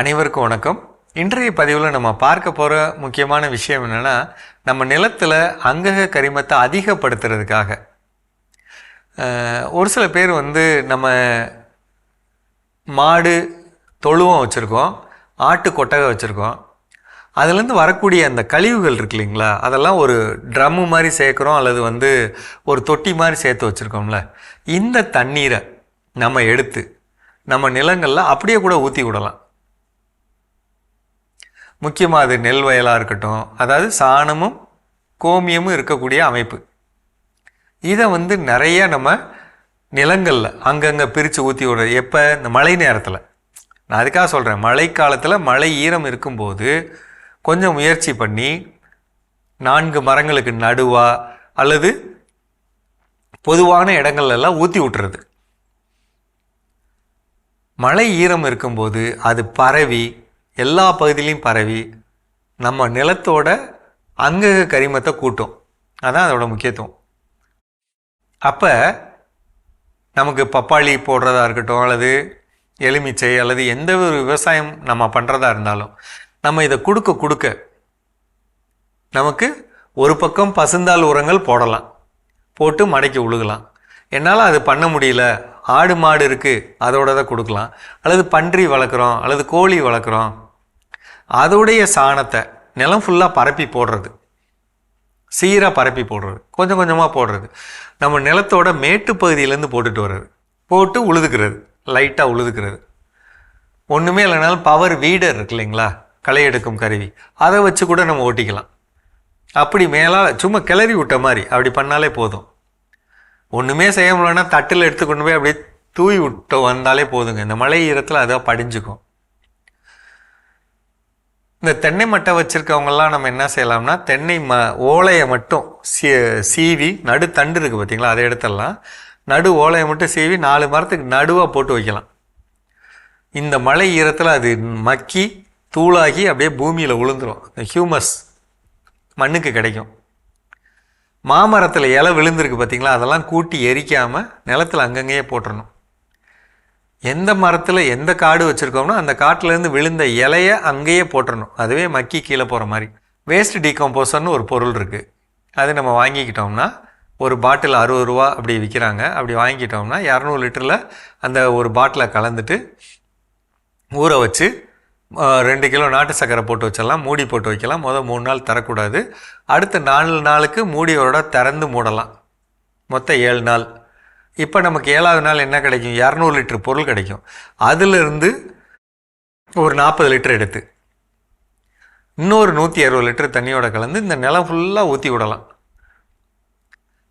அனைவருக்கும் வணக்கம். இன்றைய பதிவில் நம்ம பார்க்க போகிற முக்கியமான விஷயம் என்னென்னா, நம்ம நிலத்தில் அங்கக கரிமத்தை அதிகப்படுத்துறதுக்காக ஒரு சில பேர் நம்ம மாடு தொழுவம் வச்சுருக்கோம், ஆட்டு கொட்டகை வச்சுருக்கோம். அதுலேருந்து வரக்கூடிய அந்த கழிவுகள் இருக்கு இல்லைங்களா, அதெல்லாம் ஒரு ட்ரம்மு மாதிரி சேர்க்குறோம் அல்லது ஒரு தொட்டி மாதிரி சேர்த்து வச்சுருக்கோம்ல. இந்த தண்ணீரை நம்ம எடுத்து நம்ம நிலங்களில் அப்படியே கூட ஊற்றி விடலாம். முக்கியமாக அது நெல் வயலாக இருக்கட்டும், அதாவது சாணமும் கோமியமும் இருக்கக்கூடிய அமைப்பு. இதை நிறைய நம்ம நிலங்களில் அங்கங்கே பிரித்து ஊற்றி விடுறது. எப்போ? இந்த மழை நேரத்தில். நான் அதுக்காக சொல்கிறேன், மழை காலத்தில் மழை ஈரம் இருக்கும்போது கொஞ்சம் முயற்சி பண்ணி 4 மரங்களுக்கு நடுவா அல்லது பொதுவான இடங்கள்லாம் ஊற்றி விட்டுறது. மழை ஈரம் இருக்கும்போது அது பரவி எல்லா பகுதியிலையும் பரவி நம்ம நிலத்தோட அங்கக கரிமத்தை கூட்டும். அதான் அதோட முக்கியத்துவம். அப்போ நமக்கு பப்பாளி போடுறதா இருக்கட்டும் அல்லது எலுமிச்சை அல்லது எந்த ஒரு விவசாயம் நம்ம பண்ணுறதா இருந்தாலும் நம்ம இதை கொடுக்க நமக்கு ஒரு பக்கம் பசுந்தாள் உரங்கள் போடலாம், போட்டு மடக்கி உழுகலாம். என்னால் அது பண்ண முடியல, ஆடு மாடு இருக்குது, அதோட தான் கொடுக்கலாம். அல்லது பன்றி வளர்க்குறோம் அல்லது கோழி வளர்க்குறோம், அதோடைய சாணத்தை நிலம் ஃபுல்லாக பரப்பி போடுறது, சீராக பரப்பி போடுறது, கொஞ்சம் கொஞ்சமாக போடுறது. நம்ம நிலத்தோட மேட்டு பகுதியிலேருந்து போட்டுட்டு வர்றது, போட்டு உழுதுக்கிறது, லைட்டாக உழுதுக்கிறது. ஒன்றுமே இல்லைனாலும் பவர் வீடர் இருக்கு இல்லைங்களா, களை எடுக்கும் கருவி, அதை வச்சு கூட நம்ம ஓட்டிக்கலாம். அப்படி மேலால் சும்மா கிளறி விட்ட மாதிரி அப்படி பண்ணாலே போதும். ஒன்றுமே செய்ய முடியலன்னா தட்டில் எடுத்துக்கொண்டு போய் அப்படியே தூவி விட்டு வந்தாலே போதுங்க. இந்த மழை ஈரத்தில் அதான் படிஞ்சுக்கும். இந்த தென்னை மட்டை வச்சுருக்கவங்கெல்லாம் நம்ம என்ன செய்யலாம்னா, தென்னை ஓலையை மட்டும் சீவி, நடு தண்டு இருக்குது பார்த்தீங்களா, அதை எடுத்துடலாம். நடு ஓலையை மட்டும் சீவி 4 மரத்துக்கு நடுவாக போட்டு வைக்கலாம். இந்த மழை ஈரத்தில் அது மக்கி தூளாகி அப்படியே பூமியில் விழுந்துடும். இந்த ஹியூமஸ் மண்ணுக்கு கிடைக்கும். மாமரத்தில் இலை விழுந்திருக்கு பார்த்தீங்களா, அதெல்லாம் கூட்டி எரிக்காமல் நிலத்தில் அங்கங்கேயே போட்டுடணும். எந்த மரத்தில் எந்த காடு வச்சுருக்கோம்னா அந்த காட்டிலேருந்து விழுந்த இலையை அங்கேயே போட்டுடணும். அதுவே மக்கி கீழே போகிற மாதிரி. வேஸ்ட் டீகம்போசர்னு ஒரு பொருள் இருக்குது. அது நம்ம வாங்கிக்கிட்டோம்னா ஒரு பாட்டில் 60 ரூபா அப்படி விற்கிறாங்க. அப்படி வாங்கிக்கிட்டோம்னா 200 லிட்டரில் அந்த ஒரு பாட்டிலை கலந்துட்டு ஊற வச்சு 2 கிலோ நாட்டு சர்க்கரை போட்டு வச்சிடலாம். மூடி போட்டு வைக்கலாம். 3 நாள் தரக்கூடாது. அடுத்த 4 நாளுக்கு மூடியோட திறந்து மூடலாம். மொத்தம் 7 நாள். இப்போ நமக்கு 7ஆவது நாள் என்ன கிடைக்கும்? 200 லிட்டர் பொருள் கிடைக்கும். அதிலிருந்து ஒரு 40 லிட்டர் எடுத்து இன்னொரு 160 லிட்டர் தண்ணியோட கலந்து இந்த நிலம் ஃபுல்லாக ஊற்றி விடலாம்.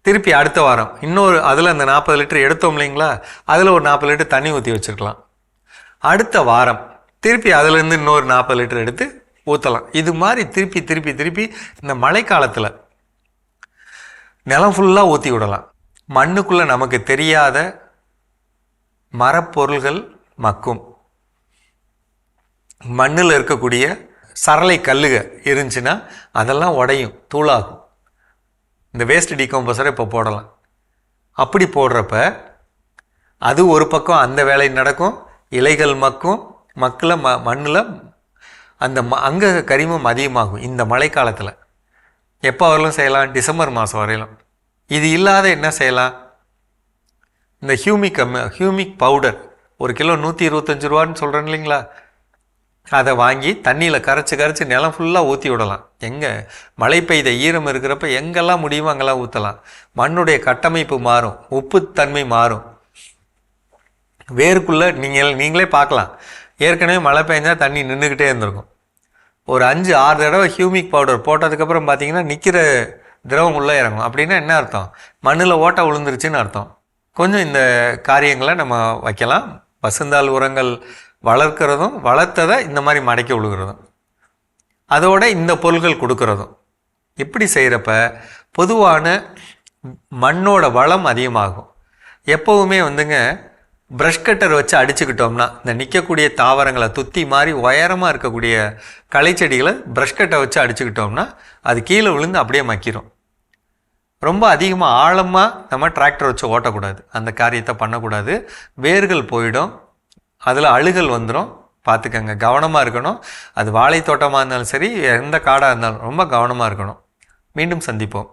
திருப்பி அடுத்த வாரம் இன்னொரு அதில் அந்த 40 லிட்டர் எடுத்தோம் இல்லைங்களா, அதில் ஒரு 40 லிட்டர் தண்ணி ஊற்றி வச்சுருக்கலாம். அடுத்த வாரம் திருப்பி அதிலேருந்து இன்னொரு 40 லிட்டர் எடுத்து ஊற்றலாம். இது மாதிரி திருப்பி இந்த மழை காலத்தில் நிலம் ஃபுல்லாக ஊற்றி விடலாம். மண்ணுக்குள்ளே நமக்கு தெரியாத மரப்பொருள்கள் மக்கும். மண்ணில் இருக்கக்கூடிய சரளை கல்லுக இருந்துச்சுன்னா அதெல்லாம் உடையும், தூளாகும். இந்த வேஸ்ட் டீகம்போசரை இப்போ போடலாம். அப்படி போடுறப்ப அது ஒரு பக்கம் அந்த வேலை நடக்கும், இலைகள் மக்கும், மக்களை மண்ணில் அந்த அங்கக கரிமம் அதிகமாகும். இந்த மழை காலத்தில் எப்போ வரலும் செய்யலாம்? டிசம்பர் மாதம் வரையிலும். இது இல்லாத என்ன செய்யலாம்? இந்த ஹியூமிக் பவுடர் 1 கிலோ 125 ரூபான்னு சொல்கிறேன் இல்லைங்களா, அதை வாங்கி தண்ணியில் கரைச்சி நிலம் ஃபுல்லாக ஊற்றி விடலாம். எங்கே மழை பெய்த ஈரம் இருக்கிறப்ப எங்கெல்லாம் முடியுமோ அங்கெல்லாம் ஊற்றலாம். மண்ணுடைய கட்டமைப்பு மாறும், உப்புத்தன்மை மாறும். வேருக்குள்ளே நீங்களே பார்க்கலாம். ஏற்கனவே மழை பெஞ்சால் தண்ணி நின்றுக்கிட்டே இருந்திருக்கும். ஒரு 5-6 தடவை ஹியூமிக் பவுடர் போட்டதுக்கப்புறம் பார்த்தீங்கன்னா நிற்கிற திரவம் உள்ளே இறங்கும். அப்படின்னா என்ன அர்த்தம்? மண்ணில் ஓட்டை விழுந்துருச்சுன்னு அர்த்தம். கொஞ்சம் இந்த காரியங்களை நம்ம வைக்கலாம். பசுந்தாள் உரங்கள் வளர்க்குறதும், வளர்த்ததை இந்த மாதிரி மடக்கி விழுகிறதும், அதோட இந்த பொருள்கள் கொடுக்கறதும். இப்படி செய்கிறப்ப பொதுவான மண்ணோட வளம் அதிகமாகும். எப்போவுமே ப்ரஷ் கட்டர் வச்சு அடிச்சுக்கிட்டோம்னா இந்த நிற்கக்கூடிய தாவரங்களை துத்தி மாதிரி உயரமாக இருக்கக்கூடிய களை செடிகளை ப்ரஷ் கட்டை வச்சு அடிச்சுக்கிட்டோம்னா அது கீழே விழுந்து அப்படியே மக்கிரும். ரொம்ப அதிகமாக ஆழமாக நம்ம டிராக்டர் வச்சு ஓட்டக்கூடாது, அந்த காரியத்தை பண்ணக்கூடாது. வேர்கள் போயிடும், அதில் அழுகல் வந்துடும், பார்த்துக்கங்க, கவனமாக இருக்கணும். அது வாழை தோட்டமாக இருந்தாலும் சரி, எந்த காடாக இருந்தாலும் ரொம்ப கவனமாக இருக்கணும். மீண்டும் சந்திப்போம்.